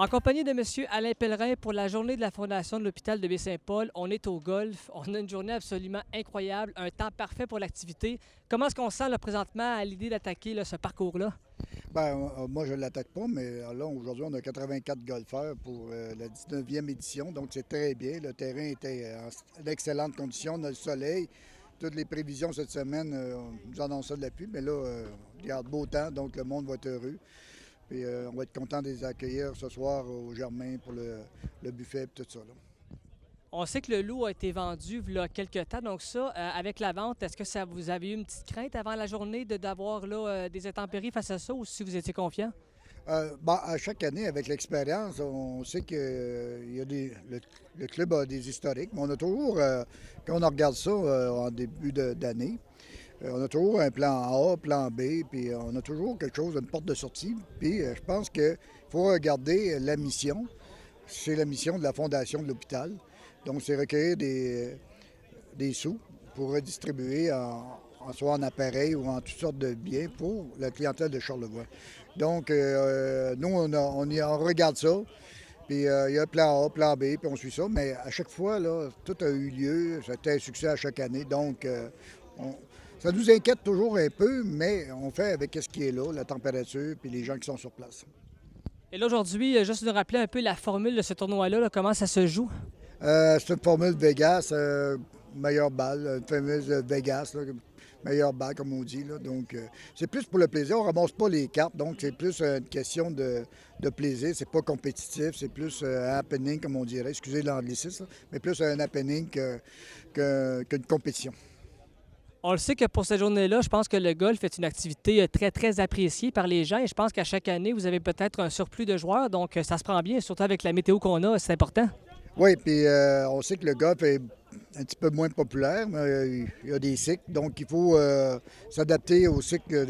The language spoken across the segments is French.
En compagnie de M. Alain Pellerin pour la journée de la Fondation de l'hôpital de Baie-Saint-Paul, on est au golf. On a une journée absolument incroyable, un temps parfait pour l'activité. Comment est-ce qu'on se sent là, présentement à l'idée d'attaquer là, ce parcours-là? Moi, je ne l'attaque pas, mais là, aujourd'hui, on a 84 golfeurs pour la 19e édition, donc c'est très bien. Le terrain était en d'excellentes conditions, on a le soleil. Toutes les prévisions cette semaine nous annoncent ça de la pluie, mais là, regarde, beau temps, donc le monde va être heureux. Puis on va être content de les accueillir ce soir au Germain pour le buffet et tout ça, là. On sait que le loup a été vendu il y a quelques temps, donc ça, avec la vente, est-ce que ça vous avez eu une petite crainte avant la journée d'avoir là, des intempéries face à ça ou si vous étiez confiant? À chaque année, avec l'expérience, on sait que le club a des historiques, mais on a toujours, quand on regarde ça en début d'année, on a toujours un plan A, plan B, puis on a toujours quelque chose, une porte de sortie. Puis je pense qu'il faut regarder la mission. C'est la mission de la Fondation de l'hôpital. Donc, c'est recueillir des sous pour redistribuer soit en appareil ou en toutes sortes de biens pour la clientèle de Charlevoix. Donc, nous, on regarde ça, puis il y a plan A, plan B, puis on suit ça. Mais à chaque fois, là, tout a eu lieu. C'était un succès à chaque année. Donc, on- ça nous inquiète toujours un peu, mais on fait avec ce qui est là, la température, puis les gens qui sont sur place. Et là, aujourd'hui, juste nous rappeler un peu la formule de ce tournoi-là, là, comment ça se joue? C'est une formule Vegas, meilleure balle, une fameuse Vegas, là, meilleure balle, comme on dit, là. Donc, c'est plus pour le plaisir. On ne ramasse pas les cartes, donc c'est plus une question de plaisir. C'est pas compétitif, c'est plus un happening, comme on dirait. Excusez l'anglicisme, là, mais plus un happening qu'une compétition. On le sait que pour cette journée-là, je pense que le golf est une activité très, très appréciée par les gens et je pense qu'à chaque année, vous avez peut-être un surplus de joueurs, donc ça se prend bien, surtout avec la météo qu'on a, c'est important. Oui, puis on sait que le golf est un petit peu moins populaire, mais il y a des cycles, donc il faut s'adapter au cycle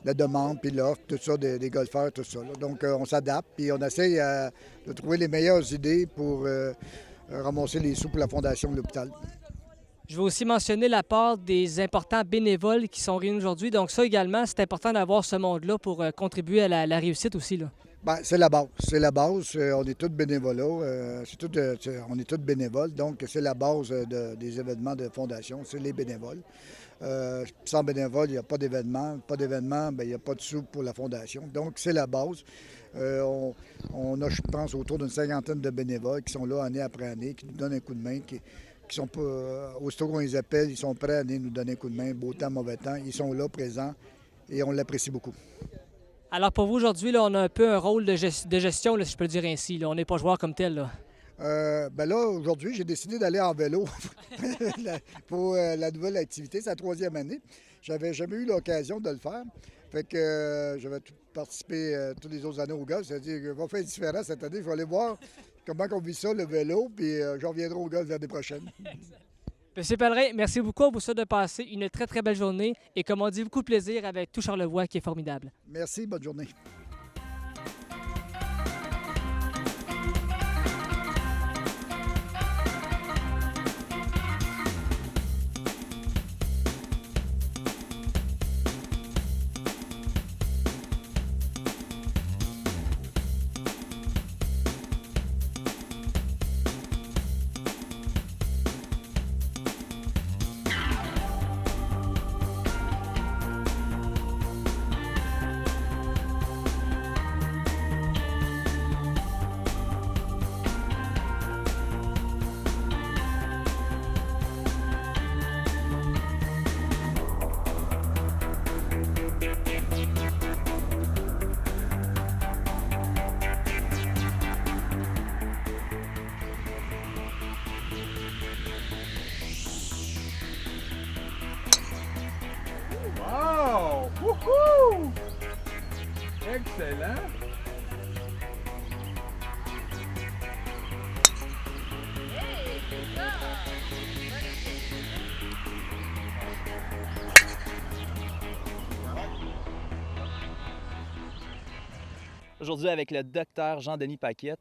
la demande, puis l'offre, tout ça, des golfeurs, tout ça, là. Donc on s'adapte, puis on essaye de trouver les meilleures idées pour ramasser les sous pour la fondation de l'hôpital. Je veux aussi mentionner l'apport des importants bénévoles qui sont réunis aujourd'hui. Donc ça également, c'est important d'avoir ce monde-là pour contribuer à la réussite aussi, là. Bien, c'est la base. C'est la base. On est tous bénévoles. On est tous bénévoles. Donc, c'est la base des événements de fondation. C'est les bénévoles. Sans bénévoles, il n'y a pas d'événement. Pas d'événement, bien, il n'y a pas de sous pour la fondation. Donc, c'est la base. On a, je pense, autour d'une cinquantaine de bénévoles qui sont là année après année, qui nous donnent un coup de main, qui sont pas, aussitôt qu'on les appelle, ils sont prêts à venir nous donner un coup de main, beau temps, mauvais temps. Ils sont là, présents, et on l'apprécie beaucoup. Alors pour vous aujourd'hui, là, on a un peu un rôle de gestion, là, si je peux le dire ainsi, là. On n'est pas joueur comme tel, là. Là, aujourd'hui, j'ai décidé d'aller en vélo pour la nouvelle activité. C'est la troisième année. J'avais jamais eu l'occasion de le faire. Fait que j'avais participé toutes les autres années au golf. C'est-à-dire qu'on va faire différent cette année. Je vais aller voir comment on vit ça, le vélo, puis je reviendrai au golf l'année prochaine. Monsieur Pellerin, merci beaucoup. On vous souhaite de passer une très, très belle journée et comme on dit, beaucoup de plaisir avec tout Charlevoix qui est formidable. Merci, bonne journée. Wow! Wouhou! Excellent! Aujourd'hui, avec le docteur Jean-Denis Paquette.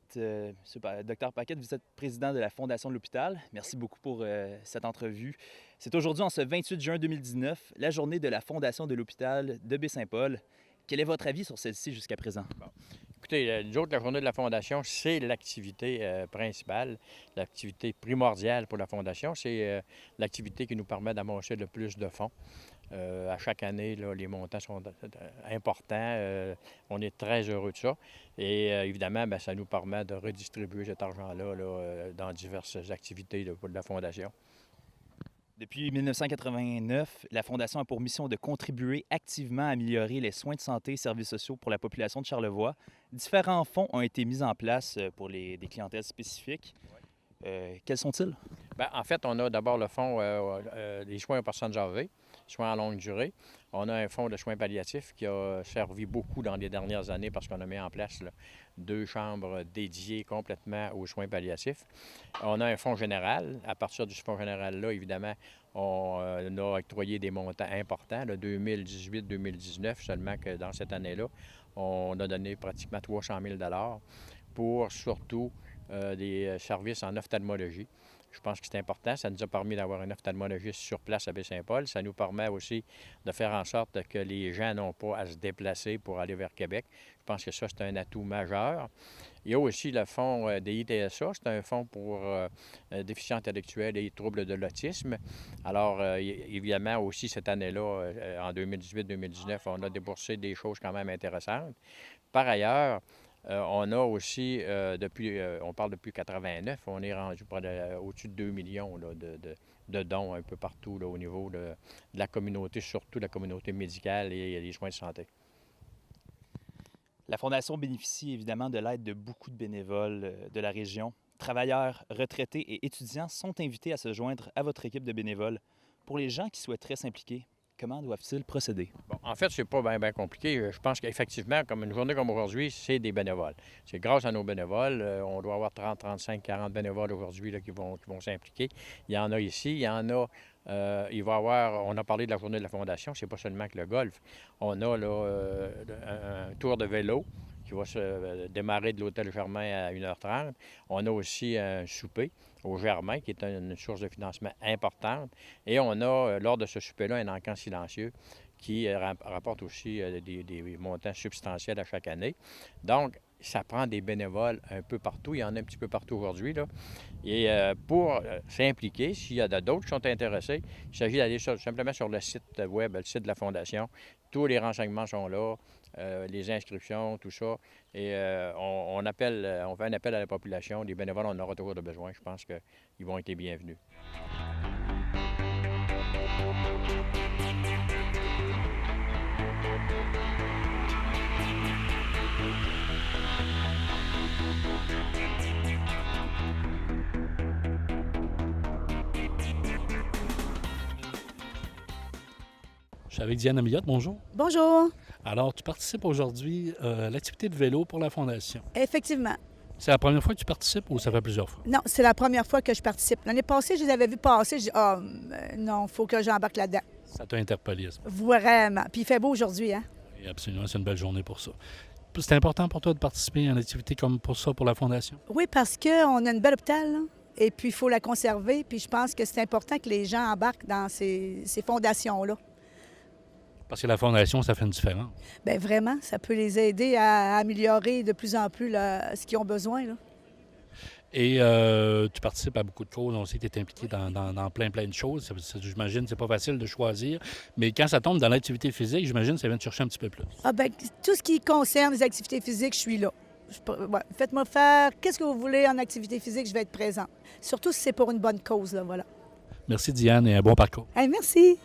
Docteur Paquette, vous êtes président de la Fondation de l'hôpital. Merci beaucoup pour cette entrevue. C'est aujourd'hui, en ce 28 juin 2019, la journée de la Fondation de l'hôpital de Baie-Saint-Paul. Quel est votre avis sur celle-ci jusqu'à présent? Écoutez, nous autres, la journée de la Fondation, c'est l'activité principale, l'activité primordiale pour la Fondation. C'est l'activité qui nous permet d'amasser le plus de fonds. À chaque année, là, les montants sont importants. On est très heureux de ça. Et évidemment, bien, ça nous permet de redistribuer cet argent-là dans diverses activités de la Fondation. Depuis 1989, la Fondation a pour mission de contribuer activement à améliorer les soins de santé et services sociaux pour la population de Charlevoix. Différents fonds ont été mis en place pour des clientèles spécifiques. Quels sont-ils? Bien, en fait, on a d'abord le fonds des soins aux personnes âgées, soins à longue durée. On a un fonds de soins palliatifs qui a servi beaucoup dans les dernières années parce qu'on a mis en place 2 chambres dédiées complètement aux soins palliatifs. On a un fonds général. À partir du fonds général-là, évidemment, on a octroyé des montants importants, 2018-2019, seulement que dans cette année-là, on a donné pratiquement 300 000 pour surtout des services en ophtalmologie. Je pense que c'est important. Ça nous a permis d'avoir un ophtalmologiste sur place à Baie-Saint-Paul. Ça nous permet aussi de faire en sorte que les gens n'ont pas à se déplacer pour aller vers Québec. Je pense que ça, c'est un atout majeur. Il y a aussi le fonds des ITSA. C'est un fonds pour déficients intellectuels et troubles de l'autisme. Alors, évidemment, aussi cette année-là, en 2018-2019, on a déboursé des choses quand même intéressantes. Par ailleurs, on a aussi, on parle depuis 89, on est rendu au-dessus de 2 millions là, de dons un peu partout là, au niveau de la communauté, surtout la communauté médicale et les soins de santé. La Fondation bénéficie évidemment de l'aide de beaucoup de bénévoles de la région. Travailleurs, retraités et étudiants sont invités à se joindre à votre équipe de bénévoles. Pour les gens qui souhaiteraient s'impliquer, comment doivent-ils procéder? Bon, en fait, c'est pas bien compliqué. Je pense qu'effectivement, comme une journée comme aujourd'hui, c'est des bénévoles. C'est grâce à nos bénévoles. On doit avoir 30, 35, 40 bénévoles aujourd'hui là, qui vont s'impliquer. Il y en a ici, il y en a... il va y avoir... On a parlé de la journée de la Fondation, c'est pas seulement que le golf. On a là, un tour de vélo qui va se démarrer de l'hôtel Germain à 1h30. On a aussi un souper au Germain, qui est une source de financement importante. Et on a, lors de ce souper-là, un encan silencieux qui rapporte aussi des montants substantiels à chaque année. Donc, ça prend des bénévoles un peu partout. Il y en a un petit peu partout aujourd'hui, là. Et pour s'impliquer, s'il y a d'autres qui sont intéressés, il s'agit d'aller simplement sur le site web, le site de la Fondation. Tous les renseignements sont là, les inscriptions, tout ça. Et on fait un appel à la population. Les bénévoles, on aura toujours de besoin. Je pense qu'ils vont être bienvenus. Je suis avec Diane Amillotte, bonjour. Bonjour. Alors, tu participes aujourd'hui à l'activité de vélo pour la Fondation. Effectivement. C'est la première fois que tu participes ou ça fait plusieurs fois? Non, c'est la première fois que je participe. L'année passée, je les avais vus passer. J'ai dit, non, il faut que j'embarque là-dedans. Ça t'a interpellé, ça? Vraiment. Puis il fait beau aujourd'hui, hein? Et absolument, c'est une belle journée pour ça. C'est important pour toi de participer à une activité comme pour ça, pour la Fondation? Oui, parce qu'on a une belle hôpital, là, et puis il faut la conserver. Puis je pense que c'est important que les gens embarquent dans ces fondations-là. Parce que la Fondation, ça fait une différence. Bien, vraiment, ça peut les aider à améliorer de plus en plus ce qu'ils ont besoin, là. Et tu participes à beaucoup de choses. On sait que tu es impliqué dans plein de choses. J'imagine que c'est pas facile de choisir. Mais quand ça tombe dans l'activité physique, j'imagine que ça vient te chercher un petit peu plus. Ah bien, tout ce qui concerne les activités physiques, je suis là. Ouais, faites-moi faire qu'est-ce que vous voulez en activité physique, je vais être présente. Surtout si c'est pour une bonne cause, là, voilà. Merci Diane et un bon parcours. Hey, merci.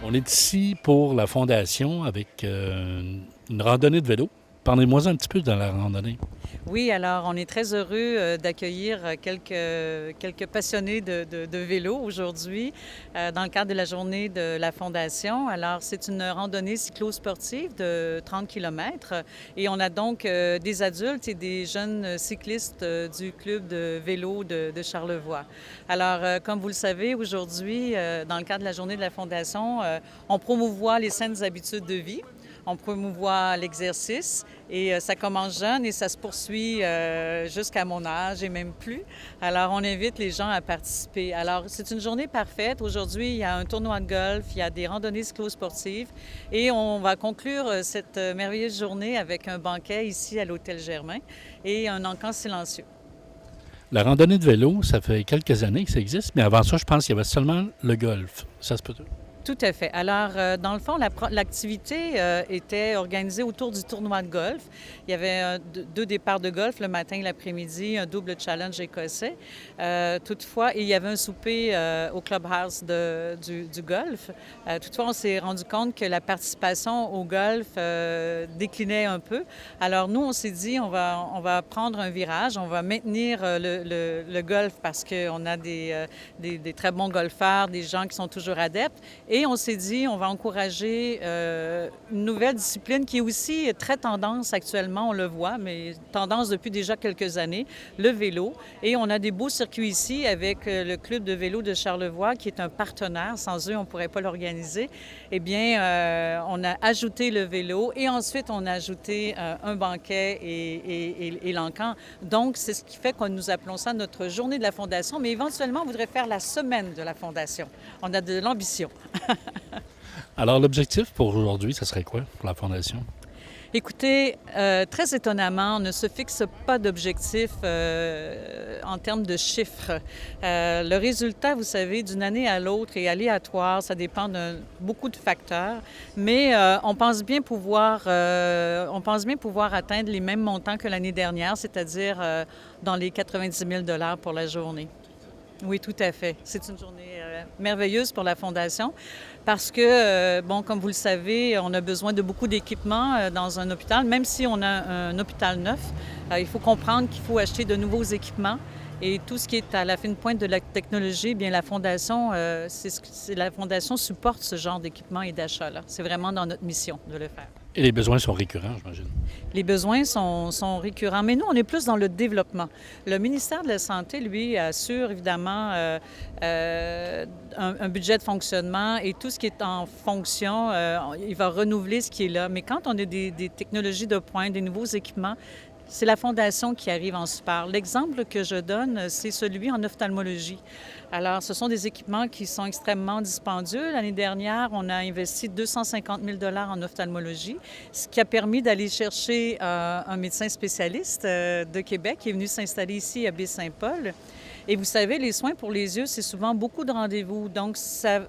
On est ici pour la Fondation avec une randonnée de vélo. Parlez-moi un petit peu de la randonnée. Oui, alors on est très heureux d'accueillir quelques passionnés de vélo aujourd'hui dans le cadre de la journée de la Fondation. Alors c'est une randonnée cyclo-sportive de 30 km et on a donc des adultes et des jeunes cyclistes du club de vélo de Charlevoix. Alors comme vous le savez, aujourd'hui, dans le cadre de la journée de la Fondation, on promouvoit les saines habitudes de vie. On promouvoit l'exercice et ça commence jeune et ça se poursuit jusqu'à mon âge et même plus. Alors, on invite les gens à participer. Alors, c'est une journée parfaite. Aujourd'hui, il y a un tournoi de golf, il y a des randonnées cyclosportives et on va conclure cette merveilleuse journée avec un banquet ici à l'Hôtel Germain et un encan silencieux. La randonnée de vélo, ça fait quelques années que ça existe, mais avant ça, je pense qu'il y avait seulement le golf. Ça se peut tout? Tout à fait. Alors, dans le fond, l'activité était organisée autour du tournoi de golf. Il y avait 2 départs de golf le matin et l'après-midi, un double challenge écossais. Toutefois, il y avait un souper au clubhouse du golf. Toutefois, on s'est rendu compte que la participation au golf déclinait un peu. Alors, nous, on s'est dit, on va prendre un virage, on va maintenir le golf parce qu'on a des très bons golfeurs, des gens qui sont toujours adeptes. Et on s'est dit, on va encourager une nouvelle discipline qui est aussi très tendance actuellement, on le voit, mais tendance depuis déjà quelques années, le vélo. Et on a des beaux circuits ici avec le Club de vélo de Charlevoix, qui est un partenaire. Sans eux, on ne pourrait pas l'organiser. Eh bien, on a ajouté le vélo et ensuite, on a ajouté un banquet et l'encan. Donc, c'est ce qui fait que nous appelons ça notre journée de la Fondation, mais éventuellement, on voudrait faire la semaine de la Fondation. On a de l'ambition. Alors, l'objectif pour aujourd'hui, ce serait quoi pour la Fondation? Écoutez, très étonnamment, on ne se fixe pas d'objectif en termes de chiffres. Le résultat, vous savez, d'une année à l'autre est aléatoire, ça dépend de beaucoup de facteurs, mais on pense bien pouvoir atteindre les mêmes montants que l'année dernière, c'est-à-dire dans les 90 000 $ pour la journée. Oui, tout à fait. C'est une journée merveilleuse pour la Fondation parce que, comme vous le savez, on a besoin de beaucoup d'équipements dans un hôpital. Même si on a un hôpital neuf, il faut comprendre qu'il faut acheter de nouveaux équipements. Et tout ce qui est à la fine pointe de la technologie, bien la Fondation, la Fondation supporte ce genre d'équipement et d'achat-là. C'est vraiment dans notre mission de le faire. Et les besoins sont récurrents, j'imagine. Les besoins sont récurrents, mais nous, on est plus dans le développement. Le ministère de la Santé, lui, assure évidemment un budget de fonctionnement et tout ce qui est en fonction, il va renouveler ce qui est là. Mais quand on a des technologies de pointe, des nouveaux équipements, c'est la Fondation qui arrive en support. L'exemple que je donne, c'est celui en ophtalmologie. Alors, ce sont des équipements qui sont extrêmement dispendieux. L'année dernière, on a investi 250 000 $ en ophtalmologie, ce qui a permis d'aller chercher un médecin spécialiste de Québec qui est venu s'installer ici à Baie-Saint-Paul. Et vous savez, les soins pour les yeux, c'est souvent beaucoup de rendez-vous. Donc, ça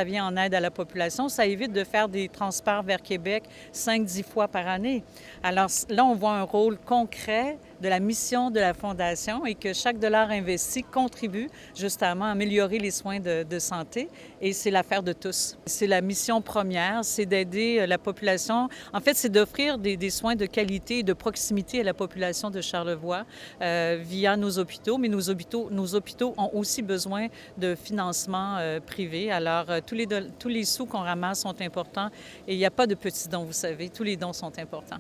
vient en aide à la population. Ça évite de faire des transports vers Québec 5-10 fois par année. Alors là, on voit un rôle concret de la mission de la Fondation et que chaque dollar investi contribue justement à améliorer les soins de santé. Et c'est l'affaire de tous. C'est la mission première, c'est d'aider la population. En fait, c'est d'offrir des soins de qualité et de proximité à la population de Charlevoix via nos hôpitaux. Mais nos hôpitaux ont aussi besoin de financement privé. Alors, tous les sous qu'on ramasse sont importants et il n'y a pas de petits dons, vous savez. Tous les dons sont importants.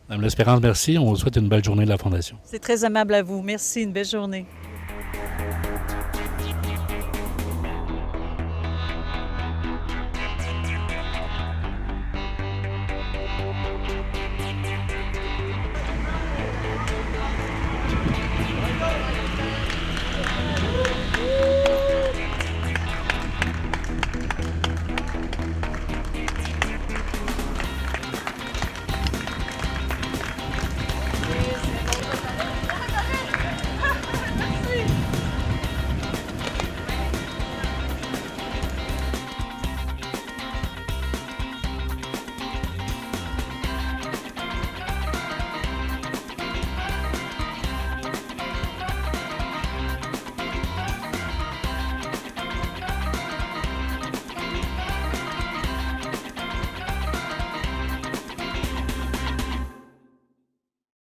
Madame L'Espérance, merci. On vous souhaite une belle journée de la Fondation. C'est très aimable à vous. Merci. Une belle journée.